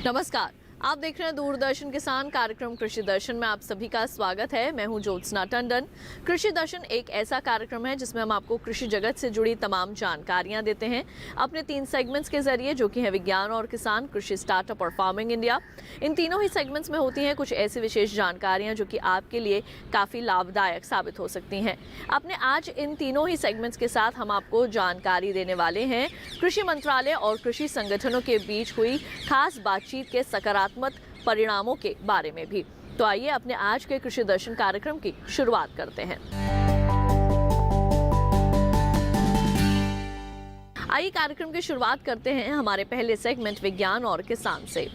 नमस्कार, आप देख रहे हैं दूरदर्शन किसान कार्यक्रम कृषि दर्शन में आप सभी का स्वागत है। मैं हूं ज्योत्सना टंडन। कृषि दर्शन एक ऐसा कार्यक्रम है जिसमें हम आपको कृषि जगत से जुड़ी तमाम जानकारियां देते हैं अपने 3 सेगमेंट्स के जरिए, जो कि है विज्ञान और किसान, कृषि स्टार्टअप और फार्मिंग इंडिया। इन तीनों ही सेगमेंट्स में होती हैं कुछ ऐसी विशेष जानकारियां जो कि आपके लिए काफ़ी लाभदायक साबित हो सकती हैं। अपने आज इन तीनों ही सेगमेंट्स के साथ हम आपको जानकारी देने वाले हैं कृषि मंत्रालय और कृषि संगठनों के बीच हुई खास बातचीत के सकारात्मक परिणामों के बारे में भी। तो आइए अपने आज के कृषि दर्शन कार्यक्रम की शुरुआत करते हैं। आइए कार्यक्रम की शुरुआत करते हैं हमारे पहले सेगमेंट विज्ञान और किसान से।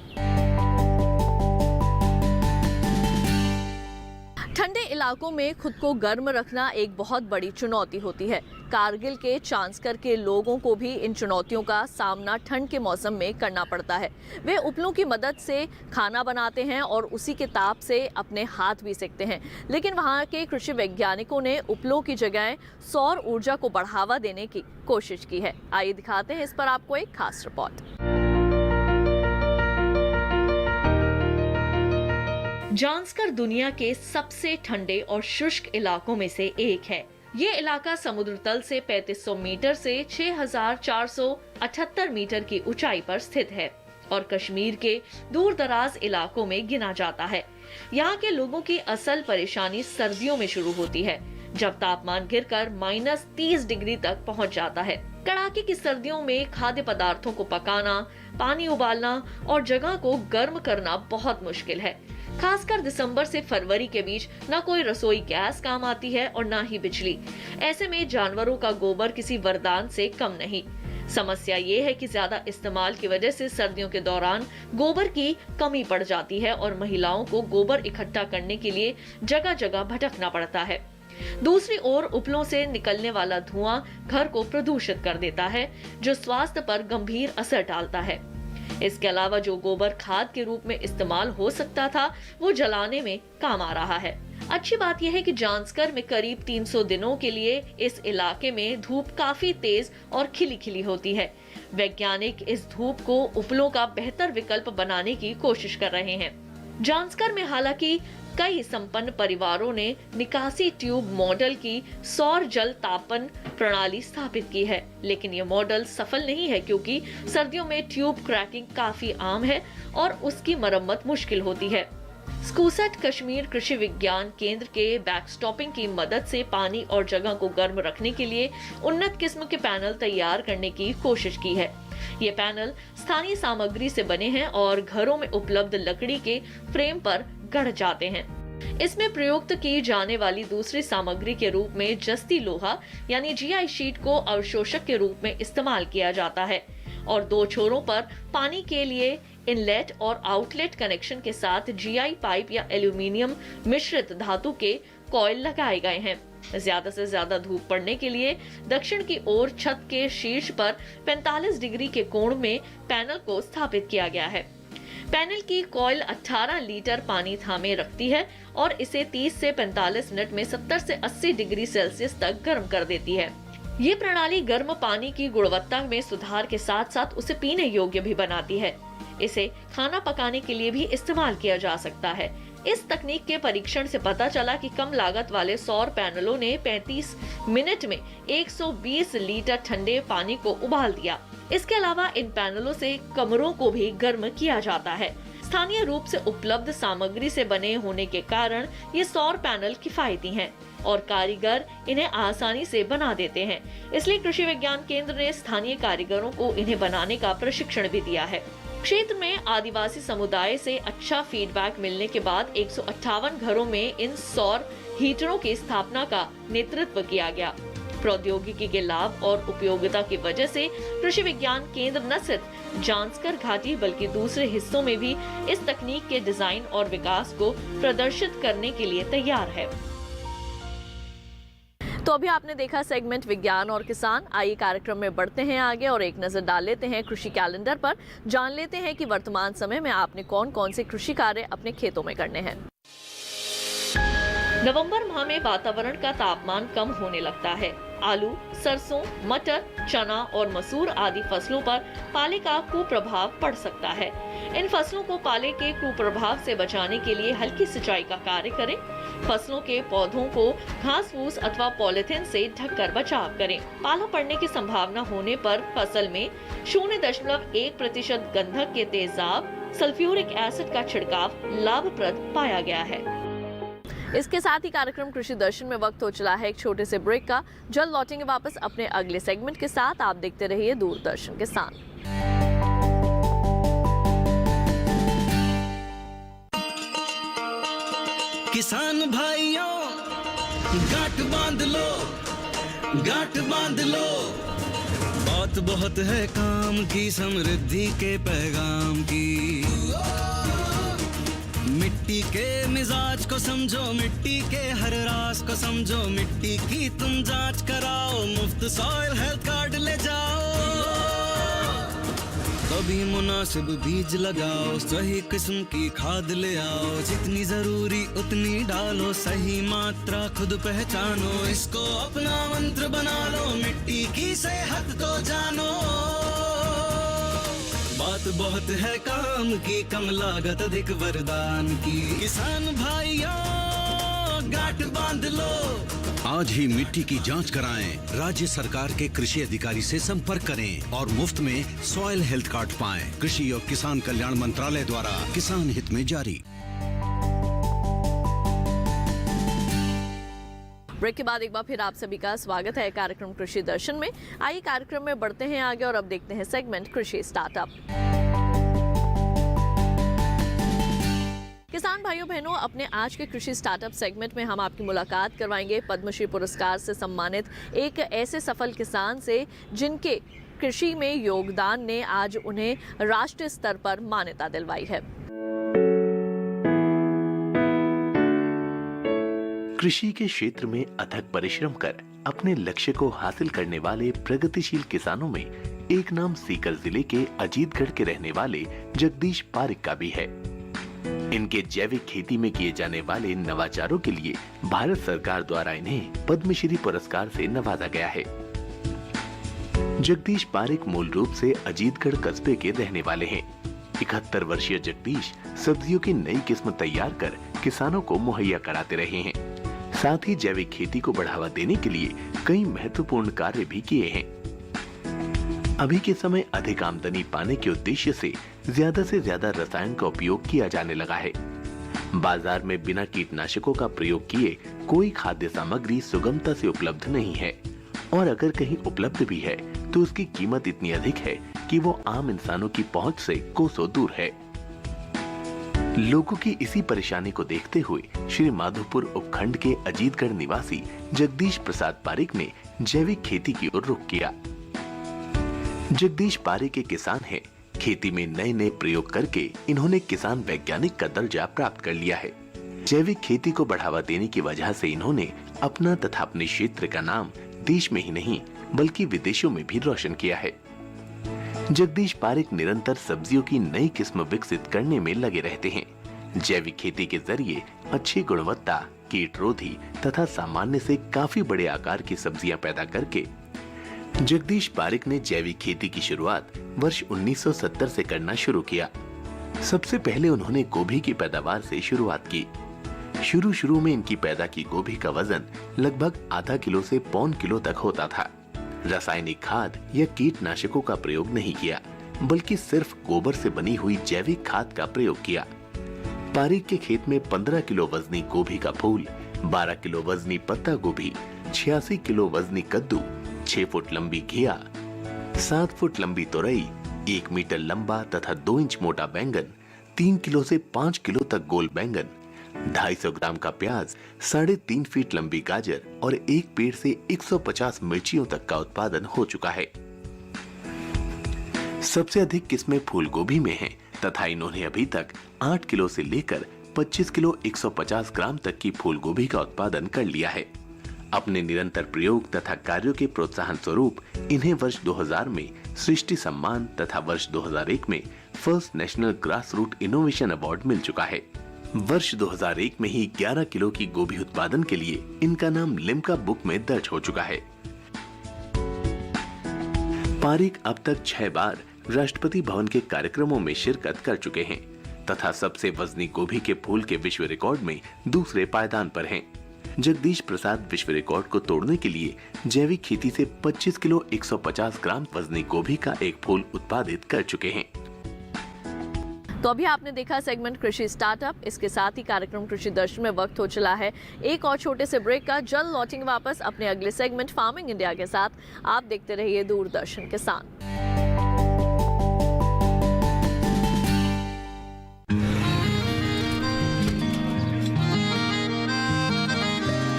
ठंडे इलाकों में खुद को गर्म रखना एक बहुत बड़ी चुनौती होती है। कारगिल के चांसकर के लोगों को भी इन चुनौतियों का सामना ठंड के मौसम में करना पड़ता है। वे उपलों की मदद से खाना बनाते हैं और उसी के ताप से अपने हाथ भी सेकते हैं। लेकिन वहाँ के कृषि वैज्ञानिकों ने उपलों की जगह सौर ऊर्जा को बढ़ावा देने की कोशिश की है। आइए दिखाते हैं इस पर आपको एक खास रिपोर्ट। जांसकर दुनिया के सबसे ठंडे और शुष्क इलाकों में से एक है। ये इलाका समुद्र तल से 3500 मीटर से 6478 मीटर की ऊंचाई पर स्थित है और कश्मीर के दूर दराज इलाकों में गिना जाता है। यहाँ के लोगों की असल परेशानी सर्दियों में शुरू होती है, जब तापमान गिरकर -30 डिग्री तक पहुँच जाता है। कड़ाके की सर्दियों में खाद्य पदार्थों को पकाना, पानी उबालना और जगह को गर्म करना बहुत मुश्किल है। खासकर दिसंबर से फरवरी के बीच न कोई रसोई गैस काम आती है और न ही बिजली। ऐसे में जानवरों का गोबर किसी वरदान से कम नहीं। समस्या ये है कि ज्यादा इस्तेमाल की वजह से सर्दियों के दौरान गोबर की कमी पड़ जाती है और महिलाओं को गोबर इकट्ठा करने के लिए जगह जगह भटकना पड़ता है। दूसरी ओर उपलों से निकलने वाला धुआं घर को प्रदूषित कर देता है, जो स्वास्थ्य पर गंभीर असर डालता है। इसके अलावा जो गोबर खाद के रूप में इस्तेमाल हो सकता था, वो जलाने में काम आ रहा है। अच्छी बात यह है कि जांसकर में करीब 300 दिनों के लिए इस इलाके में धूप काफी तेज और खिली खिली होती है। वैज्ञानिक इस धूप को उपलों का बेहतर विकल्प बनाने की कोशिश कर रहे हैं। जांसकर में हालांकि कई संपन्न परिवारों ने निकासी ट्यूब मॉडल की सौर जल तापन प्रणाली स्थापित की है, लेकिन ये मॉडल सफल नहीं है क्योंकि सर्दियों में ट्यूब क्रैकिंग काफी आम है और उसकी मरम्मत मुश्किल होती है। स्कूसेट कश्मीर कृषि विज्ञान केंद्र के बैकस्टॉपिंग की मदद से पानी और जगह को गर्म रखने के लिए उन्नत किस्म के पैनल तैयार करने की कोशिश की है। ये पैनल स्थानीय सामग्री से बने हैं और घरों में उपलब्ध लकड़ी के फ्रेम पर गढ़ जाते हैं। इसमें प्रयुक्त की जाने वाली दूसरी सामग्री के रूप में जस्ती लोहा यानी जीआई शीट को अवशोषक के रूप में इस्तेमाल किया जाता है और 2 छोरों पर पानी के लिए इनलेट और आउटलेट कनेक्शन के साथ जीआई पाइप या एल्यूमीनियम मिश्रित धातु के कॉइल लगाए गए हैं। ज्यादा से ज्यादा धूप पड़ने के लिए दक्षिण की ओर छत के शीर्ष पर 45 डिग्री के कोण में पैनल को स्थापित किया गया है। पैनल की कॉइल 18 लीटर पानी थामे रखती है और इसे 30 से 45 मिनट में 70 से 80 डिग्री सेल्सियस तक गर्म कर देती है। ये प्रणाली गर्म पानी की गुणवत्ता में सुधार के साथ साथ उसे पीने योग्य भी बनाती है। इसे खाना पकाने के लिए भी इस्तेमाल किया जा सकता है। इस तकनीक के परीक्षण से पता चला कि कम लागत वाले सौर पैनलों ने 35 मिनट में 120 लीटर ठंडे पानी को उबाल दिया। इसके अलावा इन पैनलों से कमरों को भी गर्म किया जाता है। स्थानीय रूप से उपलब्ध सामग्री से बने होने के कारण ये सौर पैनल किफायती हैं और कारीगर इन्हें आसानी से बना देते हैं। इसलिए कृषि विज्ञान केंद्र ने स्थानीय कारीगरों को इन्हें बनाने का प्रशिक्षण भी दिया है। क्षेत्र में आदिवासी समुदाय से अच्छा फीडबैक मिलने के बाद 158 घरों में इन सौर हीटरों की स्थापना का नेतृत्व किया गया। प्रौद्योगिकी के लाभ और उपयोगिता की वजह से कृषि विज्ञान केंद्र न सिर्फ जांसकर घाटी बल्कि दूसरे हिस्सों में भी इस तकनीक के डिजाइन और विकास को प्रदर्शित करने के लिए तैयार है। तो अभी आपने देखा सेगमेंट विज्ञान और किसान। आइए कार्यक्रम में बढ़ते हैं आगे और एक नजर डाल लेते हैं कृषि कैलेंडर पर। जान लेते हैं कि वर्तमान समय में आपने कौन कौन से कृषि कार्य अपने खेतों में करने हैं। नवंबर माह में वातावरण का तापमान कम होने लगता है आलू, सरसों, मटर, चना और मसूर आदि फसलों पर पाले का कुप्रभाव पड़ सकता है। इन फसलों को पाले के कुप्रभाव से बचाने के लिए हल्की सिंचाई का कार्य करें। फसलों के पौधों को घास फूस अथवा पॉलिथीन से ढककर बचाव करें। पाला पड़ने की संभावना होने पर फसल में 0.1% गंधक के तेजाब सल्फ्यूरिक एसिड का छिड़काव लाभप्रद पाया गया है। इसके साथ ही कार्यक्रम कृषि दर्शन में वक्त हो चला है एक छोटे से ब्रेक का। जल्द लौटेंगे वापस अपने अगले सेगमेंट के साथ। आप देखते रहिए दूरदर्शन के साथ। किसान भाइयों गांठ बांध लो, गांठ बांध लो, बात बहुत है काम की, समृद्धि के पैगाम की। मिट्टी के मिजाज को समझो, मिट्टी के हर राज को समझो, मिट्टी की तुम जांच कराओ, मुफ्त सॉइल हेल्थ कार्ड ले जाओ। कभी मुनासिब बीज लगाओ, सही किस्म की खाद ले आओ, जितनी जरूरी उतनी डालो, सही मात्रा खुद पहचानो, इसको अपना मंत्र बना लो, मिट्टी की सेहत को जानो। बात बहुत है काम की, कम लागत अधिक वरदान की। किसान भाइयों गांठ बांध लो, आज ही मिट्टी की जांच कराएं। राज्य सरकार के कृषि अधिकारी से संपर्क करें और मुफ्त में सॉइल हेल्थ कार्ड पाएं। कृषि और किसान कल्याण मंत्रालय द्वारा किसान हित में जारी। ब्रेक के बाद एक बार फिर आप सभी का स्वागत है कार्यक्रम कृषि दर्शन में। आइए कार्यक्रम में बढ़ते हैं आगे और अब देखते हैं सेगमेंट कृषि स्टार्टअप। किसान भाइयों बहनों, अपने आज के कृषि स्टार्टअप सेगमेंट में हम आपकी मुलाकात करवाएंगे पद्मश्री पुरस्कार से सम्मानित एक ऐसे सफल किसान से जिनके कृषि में योगदान ने आज उन्हें राष्ट्रीय स्तर पर मान्यता दिलवाई है। कृषि के क्षेत्र में अथक परिश्रम कर अपने लक्ष्य को हासिल करने वाले प्रगतिशील किसानों में एक नाम सीकर जिले के अजीतगढ़ के रहने वाले जगदीश पारिक का भी है। इनके जैविक खेती में किए जाने वाले नवाचारों के लिए भारत सरकार द्वारा इन्हें पद्मश्री पुरस्कार से नवाजा गया है। जगदीश पारिक मूल रूप से अजीतगढ़ कस्बे के रहने वाले हैं। 71 वर्षीय जगदीश सब्जियों की नई किस्म तैयार कर किसानों को मुहैया कराते रहे हैं। साथ ही जैविक खेती को बढ़ावा देने के लिए कई महत्वपूर्ण कार्य भी किए हैं। अभी के समय अधिक आमदनी पाने के उद्देश्य से ज्यादा रसायन का उपयोग किया जाने लगा है। बाजार में बिना कीटनाशकों का प्रयोग किए कोई खाद्य सामग्री सुगमता से उपलब्ध नहीं है, और अगर कहीं उपलब्ध भी है तो उसकी कीमत इतनी अधिक है कि वो आम इंसानों की पहुंच से कोसों दूर है। लोगों की इसी परेशानी को देखते हुए श्री माधोपुर उपखंड के अजीतगढ़ निवासी जगदीश प्रसाद पारिक ने जैविक खेती की ओर रुख किया। जगदीश पारिक एक किसान है। खेती में नए नए प्रयोग करके इन्होंने किसान वैज्ञानिक का दर्जा प्राप्त कर लिया है। जैविक खेती को बढ़ावा देने की वजह से इन्होंने अपना तथा अपने क्षेत्र का नाम देश में ही नहीं बल्कि विदेशों में भी रोशन किया है। जगदीश पारिक निरंतर सब्जियों की नई किस्म विकसित करने में लगे रहते हैं। जैविक खेती के जरिए अच्छी गुणवत्ता, कीटरोधी तथा सामान्य से काफी बड़े आकार की सब्जियां पैदा करके जगदीश पारिक ने जैविक खेती की शुरुआत वर्ष 1970 से करना शुरू किया। सबसे पहले उन्होंने गोभी की पैदावार से शुरुआत की। शुरू में इनकी पैदा की गोभी का वजन लगभग आधा किलो से पौन किलो तक होता था। रासायनिक खाद या कीटनाशकों का प्रयोग नहीं किया, बल्कि सिर्फ गोबर से बनी हुई जैविक खाद का प्रयोग किया। पारिक के खेत में 15 किलो वजनी गोभी का फूल, 12 किलो वजनी पत्ता गोभी, 86 किलो वजनी कद्दू, 6 फुट लंबी घिया, 7 फुट लंबी तोरई, 1 मीटर लंबा तथा 2 इंच मोटा बैंगन, 3 किलो से 5 किलो तक गोल बैंगन, 250 ग्राम का प्याज, 3.5 फीट लंबी गाजर और एक पेड़ से 150 मिर्चियों तक का उत्पादन हो चुका है। सबसे अधिक किस्में फूल गोभी में हैं तथा इन्होंने अभी तक 8 किलो से लेकर 25 किलो 150 ग्राम तक की फूल गोभी का उत्पादन कर लिया है। अपने निरंतर प्रयोग तथा कार्यों के प्रोत्साहन स्वरूप इन्हें वर्ष 2000 में सृष्टि सम्मान तथा वर्ष 2001 में first national grass root innovation award मिल चुका है। वर्ष 2001 में ही 11 किलो की गोभी उत्पादन के लिए इनका नाम लिम्का बुक में दर्ज हो चुका है। पारिक अब तक 6 बार राष्ट्रपति भवन के कार्यक्रमों में शिरकत कर चुके हैं तथा सबसे वजनी गोभी के फूल के विश्व रिकॉर्ड में दूसरे पायदान पर हैं। जगदीश प्रसाद विश्व रिकॉर्ड को तोड़ने के लिए जैविक खेती से 25 किलो 150 ग्राम वजनी गोभी का एक फूल उत्पादित कर चुके हैं। तो अभी आपने देखा सेगमेंट कृषि स्टार्टअप। इसके साथ ही कार्यक्रम कृषि दर्शन में वक्त हो चला है एक और छोटे से ब्रेक का। जल्द लौटेंगे वापस अपने अगले सेगमेंट फार्मिंग इंडिया के साथ। आप देखते रहिए दूरदर्शन किसान।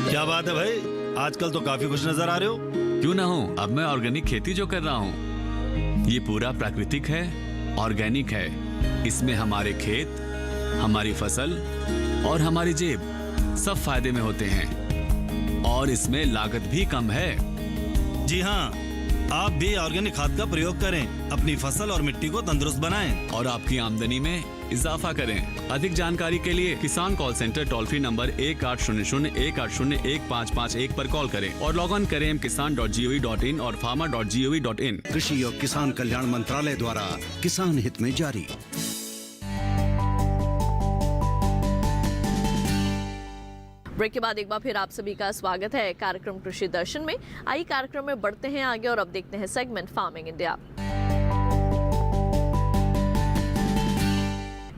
क्या बात है भाई, आजकल तो काफी खुश नजर आ रहे हो। क्यों ना हो, अब मैं ऑर्गेनिक खेती जो कर रहा हूँ ये पूरा प्राकृतिक है, ऑर्गेनिक है। इसमें हमारे खेत, हमारी फसल और हमारी जेब सब फायदे में होते हैं और इसमें लागत भी कम है। जी हाँ, आप भी ऑर्गेनिक खाद का प्रयोग करें, अपनी फसल और मिट्टी को तंदुरुस्त बनाएं और आपकी आमदनी में इजाफा करें। अधिक जानकारी के लिए किसान call centre toll free number 1800-180-1551 पर कॉल करें और लॉग ऑन करें kisan.gov.in और farmer.gov.in। कृषि और किसान कल्याण मंत्रालय द्वारा किसान हित में जारी। ब्रेक के बाद एक बार फिर आप सभी का स्वागत है कार्यक्रम कृषि दर्शन में। आइए कार्यक्रम में बढ़ते हैं आगे और अब देखते हैं सेगमेंट फार्मिंग इंडिया।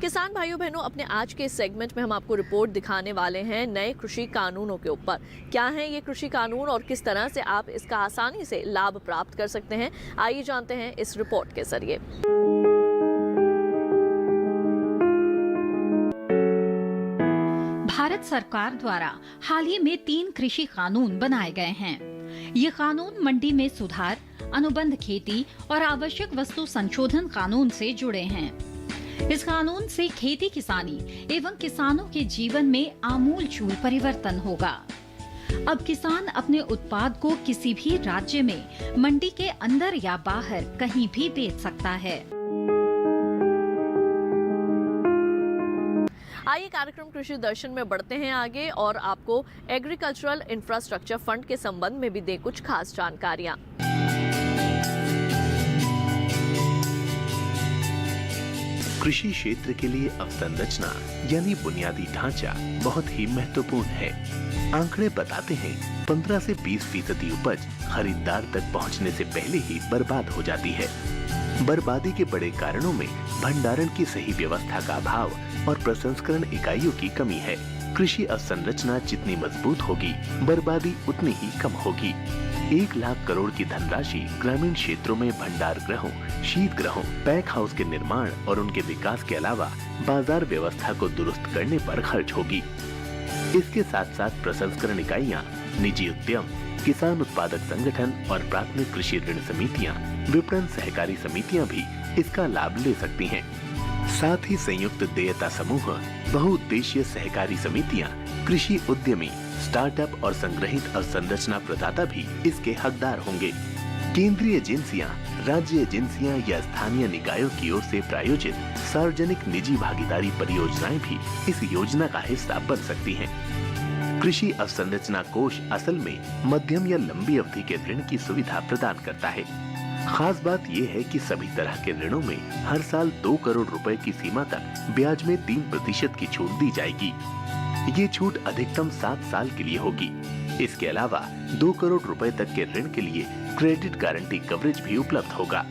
किसान भाइयों बहनों, अपने आज के सेगमेंट में हम आपको रिपोर्ट दिखाने वाले हैं नए कृषि कानूनों के ऊपर। क्या हैं ये कृषि कानून और किस तरह से आप इसका आसानी से लाभ प्राप्त कर सकते हैं, आइए जानते हैं इस रिपोर्ट के जरिए। भारत सरकार द्वारा हाल ही में 3 कृषि कानून बनाए गए हैं। ये कानून मंडी में सुधार, अनुबंध खेती और आवश्यक वस्तु संशोधन कानून से जुड़े हैं। इस कानून से खेती किसानी एवं किसानों के जीवन में आमूलचूल परिवर्तन होगा। अब किसान अपने उत्पाद को किसी भी राज्य में मंडी के अंदर या बाहर कहीं भी बेच सकता है। आइए कार्यक्रम कृषि दर्शन में बढ़ते हैं आगे और आपको एग्रीकल्चरल इंफ्रास्ट्रक्चर फंड के संबंध में भी दें कुछ खास जानकारियां। कृषि क्षेत्र के लिए अवसंरचना यानी बुनियादी ढांचा बहुत ही महत्वपूर्ण है। आंकड़े बताते हैं 15 से 20% उपज खरीदार तक पहुंचने से पहले ही बर्बाद हो जाती है। बर्बादी के बड़े कारणों में भंडारण की सही व्यवस्था का अभाव और प्रसंस्करण इकाइयों की कमी है। कृषि अवसंरचना जितनी मजबूत होगी, बर्बादी उतनी ही कम होगी। 1 लाख करोड़ की धनराशि ग्रामीण क्षेत्रों में भंडार गृहों, शीत गृहों, पैक हाउस के निर्माण और उनके विकास के अलावा बाजार व्यवस्था को दुरुस्त करने पर खर्च होगी। इसके साथ साथ प्रसंस्करण इकाइयां, निजी उद्यम, किसान उत्पादक संगठन और प्राथमिक कृषि ऋण समितियां, विपणन सहकारी समितियां भी इसका लाभ ले सकती हैं। साथ ही संयुक्त देयता समूह, बहुउद्देशीय सहकारी समितियां, कृषि उद्यमी, स्टार्टअप और संग्रहित अवसंरचना प्रदाता भी इसके हकदार होंगे। केंद्रीय एजेंसियां, राज्य एजेंसियां या स्थानीय निकायों की ओर से प्रायोजित सार्वजनिक निजी भागीदारी परियोजनाएं भी इस योजना का हिस्सा बन सकती हैं। कृषि अवसंरचना कोष असल में मध्यम या लंबी अवधि के ऋण की सुविधा प्रदान करता है। खास बात यह है कि सभी तरह के ऋणों में हर साल 2 करोड़ रुपए की सीमा तक ब्याज में 3% की छूट दी जाएगी। ये छूट अधिकतम 7 साल के लिए होगी। इसके अलावा 2 करोड़ रुपए तक के ऋण के लिए क्रेडिट गारंटी कवरेज भी उपलब्ध होगा।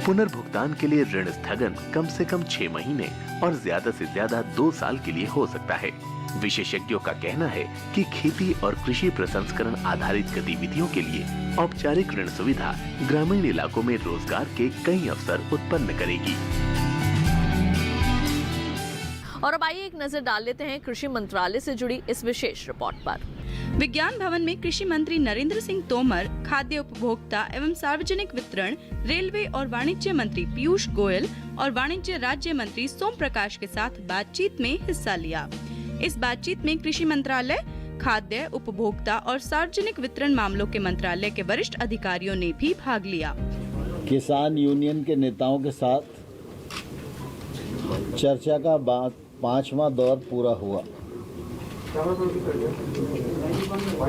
पुनर्भुगतान के लिए ऋण स्थगन कम से कम 6 महीने और ज्यादा से ज्यादा 2 साल के लिए हो सकता है। विशेषज्ञों का कहना है कि खेती और कृषि प्रसंस्करण आधारित गतिविधियों के लिए औपचारिक ऋण सुविधा ग्रामीण इलाकों में रोजगार के कई अवसर उत्पन्न करेगी। और अब आइए एक नजर डाल लेते हैं कृषि मंत्रालय से जुड़ी इस विशेष रिपोर्ट पर। विज्ञान भवन में कृषि मंत्री नरेंद्र सिंह तोमर, खाद्य उपभोक्ता एवं सार्वजनिक वितरण, रेलवे और वाणिज्य मंत्री पीयूष गोयल और वाणिज्य राज्य मंत्री सोम प्रकाश के साथ बातचीत में हिस्सा लिया। इस बातचीत में कृषि मंत्रालय, खाद्य उपभोक्ता और सार्वजनिक वितरण मामलों के मंत्रालय के वरिष्ठ अधिकारियों ने भी भाग लिया। किसान यूनियन के नेताओं के साथ चर्चा का 5वां दौर पूरा हुआ।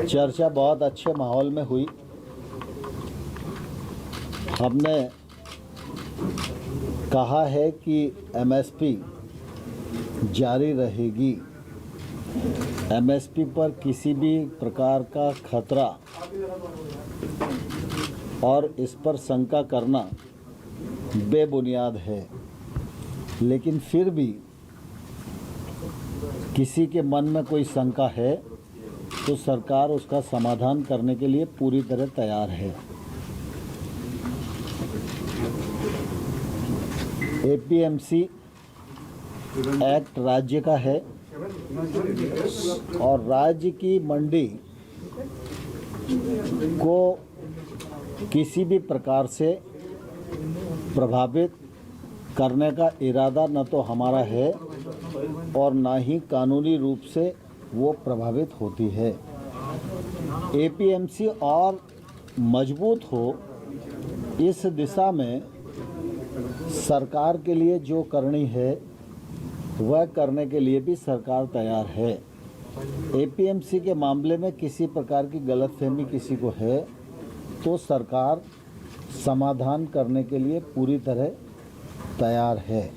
चर्चा बहुत अच्छे माहौल में हुई। हमने कहा है कि एमएसपी जारी रहेगी। एमएसपी पर किसी भी प्रकार का खतरा और इस पर शंका करना बेबुनियाद है, लेकिन फिर भी किसी के मन में कोई शंका है तो सरकार उसका समाधान करने के लिए पूरी तरह तैयार है। एपीएमसी एक्ट राज्य का है और राज्य की मंडी को किसी भी प्रकार से प्रभावित करने का इरादा न तो हमारा है और ना ही कानूनी रूप से वो प्रभावित होती है। एपीएमसी और मजबूत हो इस दिशा में सरकार के लिए जो करनी है वह करने के लिए भी सरकार तैयार है। एपीएमसी के मामले में किसी प्रकार की गलतफहमी किसी को है तो सरकार समाधान करने के लिए पूरी तरह तैयार है।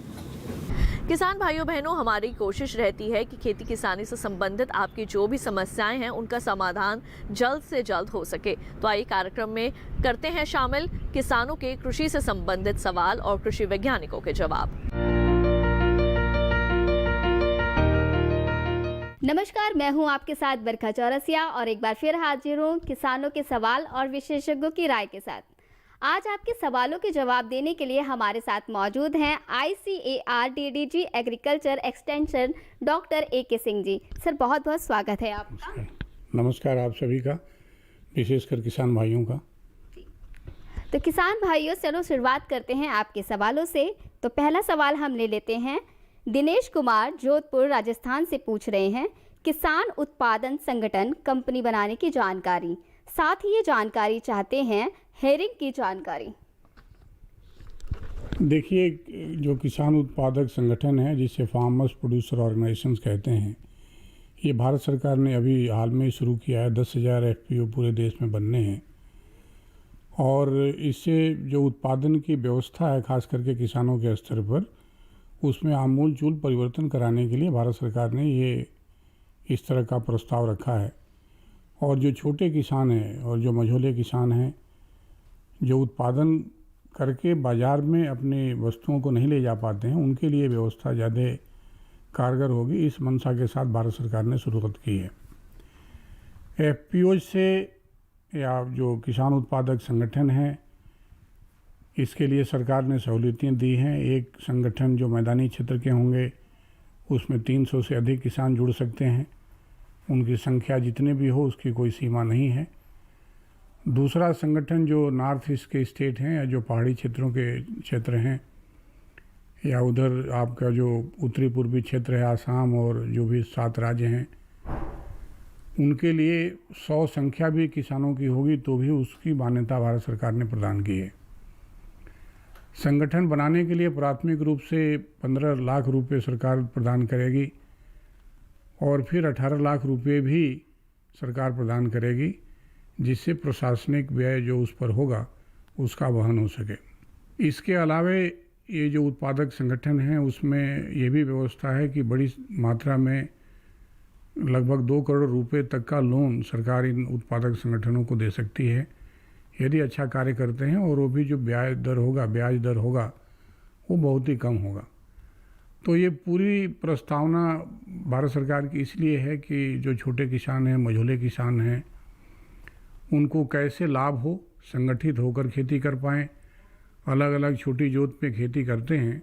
किसान भाइयों बहनों, हमारी कोशिश रहती है कि खेती किसानी से संबंधित आपकी जो भी समस्याएं हैं उनका समाधान जल्द से जल्द हो सके। तो आइए कार्यक्रम में करते हैं शामिल किसानों के कृषि से संबंधित सवाल और कृषि वैज्ञानिकों के जवाब। नमस्कार, मैं हूं आपके साथ बरखा चौरसिया और एक बार फिर हाजिर हूं किसानों के सवाल और विशेषज्ञों की राय के साथ। आज आपके सवालों के जवाब देने के लिए हमारे साथ मौजूद हैं ICAR DDG agriculture extension doctor AK Singh ji. Sir, बहुत बहुत स्वागत है आपका। नमस्कार आप सभी का, विशेषकर किसान भाइयों का। तो किसान भाइयों, चलो शुरुआत करते हैं आपके सवालों से। तो पहला सवाल हम ले लेते हैं। दिनेश कुमार जोधपुर राजस्थान से पूछ रहे हैं, किसान उत्पादन संगठन कंपनी बनाने की जानकारी, साथ ही ये जानकारी चाहते हैं हेरिंग की जानकारी। देखिए, जो किसान उत्पादक संगठन है जिसे फार्मर्स प्रोड्यूसर ऑर्गेनाइजेशंस कहते हैं, ये भारत सरकार ने अभी हाल में शुरू किया है। 10,000 FPO पूरे देश में बनने हैं और इससे जो उत्पादन की व्यवस्था है खास करके किसानों के स्तर पर, उसमें आमूलचूल परिवर्तन कराने के लिए भारत सरकार ने ये इस तरह का प्रस्ताव रखा है। और जो छोटे किसान हैं और जो मझोले किसान हैं, जो उत्पादन करके बाज़ार में अपनी वस्तुओं को नहीं ले जा पाते हैं, उनके लिए व्यवस्था ज़्यादा कारगर होगी। इस मंशा के साथ भारत सरकार ने शुरुआत की है। FPO से या जो किसान उत्पादक संगठन हैं, इसके लिए सरकार ने सहूलियतें दी हैं। एक संगठन जो मैदानी क्षेत्र के होंगे उसमें 300 से अधिक किसान जुड़ सकते हैं। उनकी संख्या जितने भी हो उसकी कोई सीमा नहीं है। दूसरा संगठन जो नॉर्थ ईस्ट के स्टेट हैं या जो पहाड़ी क्षेत्रों के क्षेत्र हैं या उधर आपका जो उत्तरी पूर्वी क्षेत्र है, आसाम और जो भी 7 राज्य हैं, उनके लिए 100 संख्या भी किसानों की होगी तो भी उसकी मान्यता भारत सरकार ने प्रदान की है। संगठन बनाने के लिए प्राथमिक रूप से 15 लाख रुपए सरकार प्रदान करेगी और फिर 18 लाख रुपए भी सरकार प्रदान करेगी, जिससे प्रशासनिक व्यय जो उस पर होगा उसका वहन हो सके। इसके अलावे ये जो उत्पादक संगठन हैं उसमें ये भी व्यवस्था है कि बड़ी मात्रा में लगभग 2 करोड़ रुपए तक का लोन सरकार इन उत्पादक संगठनों को दे सकती है यदि अच्छा कार्य करते हैं, और वो भी जो ब्याज दर होगा वो बहुत ही कम होगा। तो ये पूरी प्रस्तावना भारत सरकार की इसलिए है कि जो छोटे किसान हैं, मझोले किसान हैं, उनको कैसे लाभ हो, संगठित होकर खेती कर पाएँ। अलग अलग छोटी जोत पे खेती करते हैं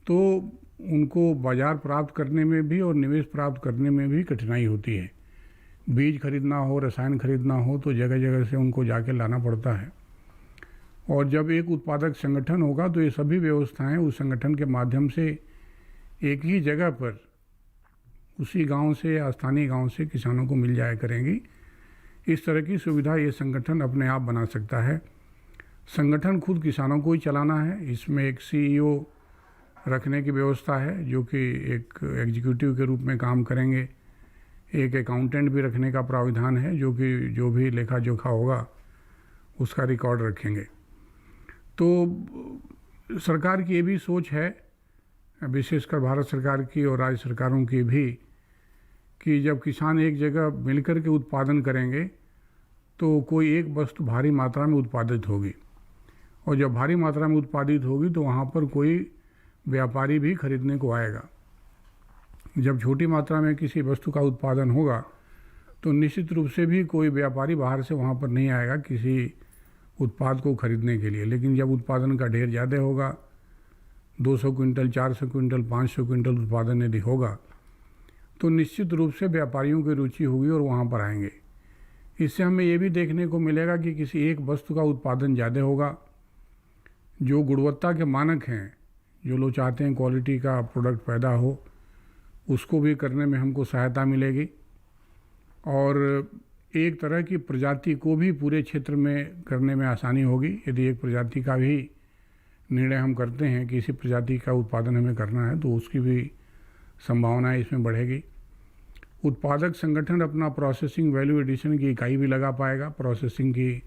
तो उनको बाज़ार प्राप्त करने में भी और निवेश प्राप्त करने में भी कठिनाई होती है। बीज खरीदना हो, रसायन खरीदना हो तो जगह जगह से उनको जाके लाना पड़ता है। और जब एक उत्पादक संगठन होगा तो ये सभी व्यवस्थाएं उस संगठन के माध्यम से एक ही जगह पर उसी गांव से या स्थानीय गांव से किसानों को मिल जाया करेंगी। इस तरह की सुविधा ये संगठन अपने आप बना सकता है। संगठन खुद किसानों को ही चलाना है। इसमें एक CEO रखने की व्यवस्था है जो कि एक एग्जीक्यूटिव के रूप में काम करेंगे। एक अकाउंटेंट भी रखने का प्राविधान है जो कि जो भी लेखा जोखा होगा उसका रिकॉर्ड रखेंगे। तो सरकार की ये भी सोच है, विशेषकर भारत सरकार की और राज्य सरकारों की भी, कि जब किसान एक जगह मिलकर के उत्पादन करेंगे तो कोई एक वस्तु भारी मात्रा में उत्पादित होगी, और जब भारी मात्रा में उत्पादित होगी तो वहाँ पर कोई व्यापारी भी खरीदने को आएगा। जब छोटी मात्रा में किसी वस्तु का उत्पादन होगा तो निश्चित रूप से भी कोई व्यापारी बाहर से वहाँ पर नहीं आएगा किसी उत्पाद को खरीदने के लिए। लेकिन जब उत्पादन का ढेर ज़्यादा होगा, 200 क्विंटल, 400 क्विंटल, 500 क्विंटल उत्पादन यदि होगा, तो निश्चित रूप से व्यापारियों की रुचि होगी और वहाँ पर आएंगे। इससे हमें ये भी देखने को मिलेगा कि किसी एक वस्तु का उत्पादन ज़्यादा होगा, जो गुणवत्ता के मानक हैं, जो लोग चाहते हैं क्वालिटी का प्रोडक्ट पैदा हो, उसको भी करने में हमको सहायता मिलेगी। और एक तरह की प्रजाति को भी पूरे क्षेत्र में करने में आसानी होगी। यदि एक प्रजाति का भी निर्णय हम करते हैं कि इसी प्रजाति का उत्पादन हमें करना है, तो उसकी भी संभावनाएं इसमें बढ़ेगी। उत्पादक संगठन अपना प्रोसेसिंग वैल्यू एडिशन की इकाई भी लगा पाएगा, प्रोसेसिंग की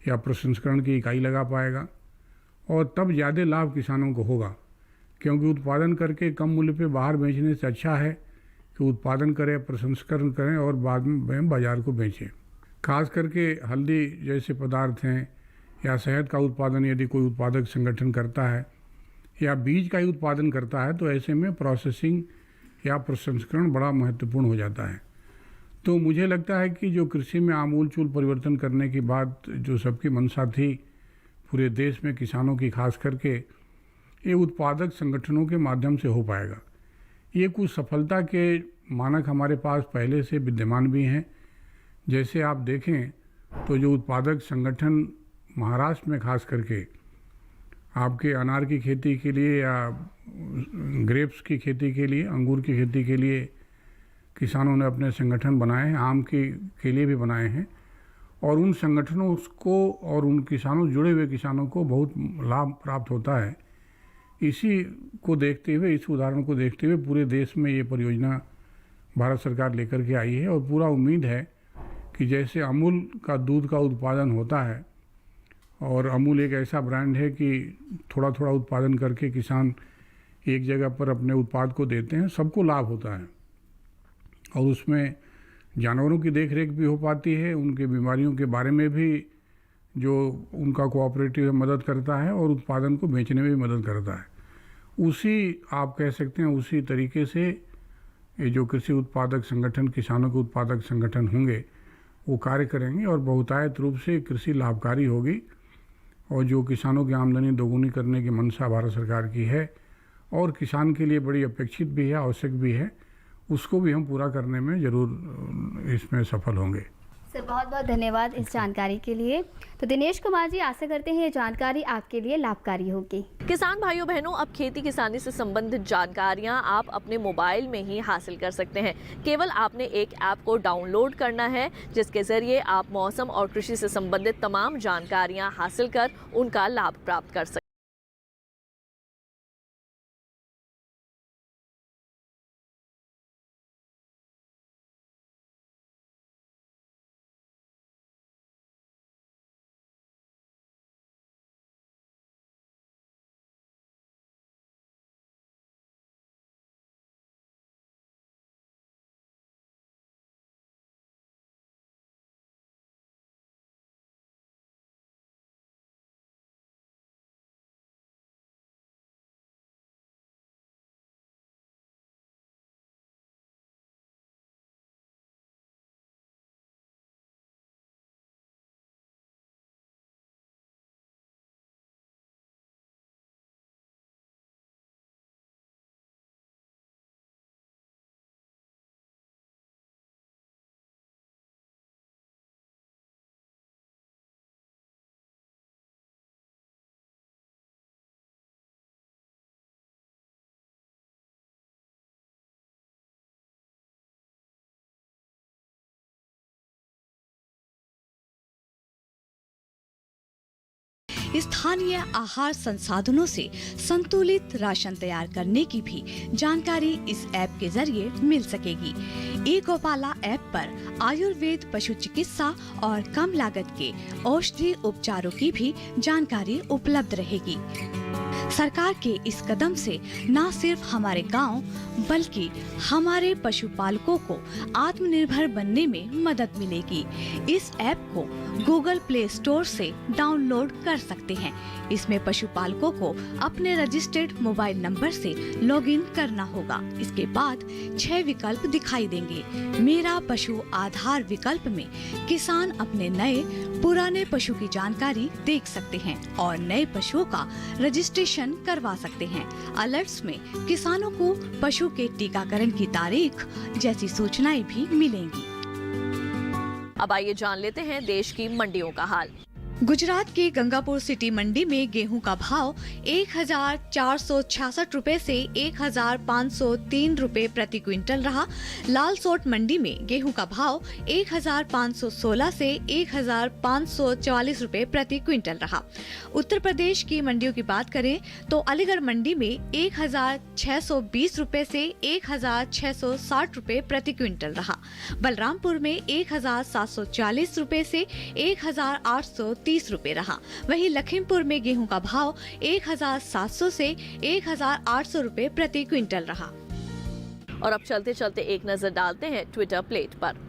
या प्रसंस्करण की इकाई लगा पाएगा, और तब ज़्यादा लाभ किसानों को होगा, क्योंकि उत्पादन करके कम मूल्य पे बाहर बेचने से अच्छा है कि उत्पादन करें, प्रसंस्करण करें और बाद में बाज़ार को बेचें। खास करके हल्दी जैसे पदार्थ हैं या शहद का उत्पादन यदि कोई उत्पादक संगठन करता है या बीज का ही उत्पादन करता है, तो ऐसे में प्रोसेसिंग या प्रसंस्करण बड़ा महत्वपूर्ण हो जाता है। तो मुझे लगता है कि जो कृषि में आमूलचूल परिवर्तन करने की बात जो सबकी मंशा थी पूरे देश में किसानों की, खास करके ये उत्पादक संगठनों के माध्यम से हो पाएगा। ये कुछ सफलता के मानक हमारे पास पहले से विद्यमान भी हैं। जैसे आप देखें तो जो उत्पादक संगठन महाराष्ट्र में खास करके आपके अनार की खेती के लिए या ग्रेप्स की खेती के लिए, अंगूर की खेती के लिए किसानों ने अपने संगठन बनाए हैं, आम के लिए भी बनाए हैं, और उन संगठनों को और उन किसानों, जुड़े हुए किसानों को बहुत लाभ प्राप्त होता है। इसी को देखते हुए, इस उदाहरण को देखते हुए पूरे देश में ये परियोजना भारत सरकार लेकर के आई है, और पूरा उम्मीद है कि जैसे अमूल का दूध का उत्पादन होता है, और अमूल एक ऐसा ब्रांड है कि थोड़ा थोड़ा उत्पादन करके किसान एक जगह पर अपने उत्पाद को देते हैं, सबको लाभ होता है, और उसमें जानवरों की देखरेख भी हो पाती है, उनके बीमारियों के बारे में भी जो उनका कोऑपरेटिव मदद करता है, और उत्पादन को बेचने में भी मदद करता है। उसी आप कह सकते हैं उसी तरीके से ये जो कृषि उत्पादक संगठन, किसानों के उत्पादक संगठन होंगे, वो कार्य करेंगे और बहुतायत रूप से कृषि लाभकारी होगी, और जो किसानों की आमदनी दोगुनी करने की मंशा भारत सरकार की है और किसान के लिए बड़ी अपेक्षित भी है, आवश्यक भी है, उसको भी हम पूरा करने में ज़रूर इसमें सफल होंगे। सर बहुत बहुत धन्यवाद इस जानकारी के लिए। तो दिनेश कुमार जी, आशा करते हैं ये जानकारी आपके लिए लाभकारी होगी। किसान भाइयों बहनों, अब खेती किसानी से संबंधित जानकारियां आप अपने मोबाइल में ही हासिल कर सकते हैं। केवल आपने एक ऐप को डाउनलोड करना है, जिसके जरिए आप मौसम और कृषि से संबंधित तमाम जानकारियां हासिल कर उनका लाभ प्राप्त कर सकते हैं। स्थानीय आहार संसाधनों से संतुलित राशन तैयार करने की भी जानकारी इस ऐप के जरिए मिल सकेगी। ई गौपाला ऐप पर आयुर्वेद, पशु चिकित्सा और कम लागत के औषधि उपचारों की भी जानकारी उपलब्ध रहेगी। सरकार के इस कदम से न सिर्फ हमारे गांव बल्कि हमारे पशुपालकों को आत्मनिर्भर बनने में मदद मिलेगी। इस ऐप को गूगल प्ले स्टोर से डाउनलोड कर सकते हैं। इसमें पशुपालकों को अपने रजिस्टर्ड मोबाइल नंबर से लॉगिन करना होगा। इसके बाद 6 विकल्प दिखाई देंगे। मेरा पशु आधार विकल्प में किसान अपने नए पुराने पशु की जानकारी देख सकते हैं और नए पशुओं का रजिस्ट्रेशन करवा सकते हैं। अलर्ट्स में किसानों को पशु के टीकाकरण की तारीख जैसी सूचनाएं भी मिलेंगी। अब आइए जान लेते हैं देश की मंडियों का हाल। गुजरात के गंगापुर सिटी मंडी में गेहूं का भाव 1466 रुपए से 1503 रुपए प्रति क्विंटल रहा। लालसोट मंडी में गेहूं का भाव 1516 से 1544 रुपए प्रति क्विंटल रहा। उत्तर प्रदेश की मंडियों की बात करें तो अलीगढ़ मंडी में 1620 रुपए से 1660 रुपए प्रति क्विंटल रहा। बलरामपुर में 1740 रुपए से 1830 रुपए रहा। वहीं लखीमपुर में गेहूं का भाव 1700 से 1800 रुपए प्रति क्विंटल रहा। और अब चलते चलते एक नजर डालते हैं ट्विटर प्लेट पर।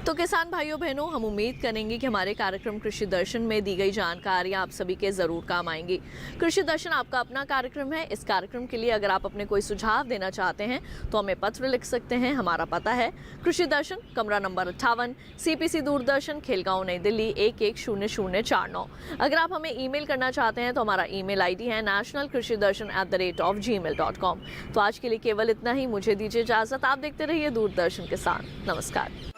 तो किसान भाइयों बहनों, हम उम्मीद करेंगे कि हमारे कार्यक्रम कृषि दर्शन में दी गई जानकारियां आप सभी के जरूर काम आएंगी। कृषि दर्शन आपका अपना कार्यक्रम है। इस कार्यक्रम के लिए अगर आप अपने कोई सुझाव देना चाहते हैं तो हमें पत्र लिख सकते हैं। हमारा पता है कृषि दर्शन, कमरा नंबर 58, CPC दूरदर्शन, खेलगांव, नई दिल्ली 110049। अगर आप हमें ईमेल करना चाहते हैं तो हमारा ईमेल ID है nationalkrishidarshan@gmail.com। तो आज के लिए केवल इतना ही। मुझे दीजिए इजाजत। आप देखते रहिए दूरदर्शन किसान। नमस्कार।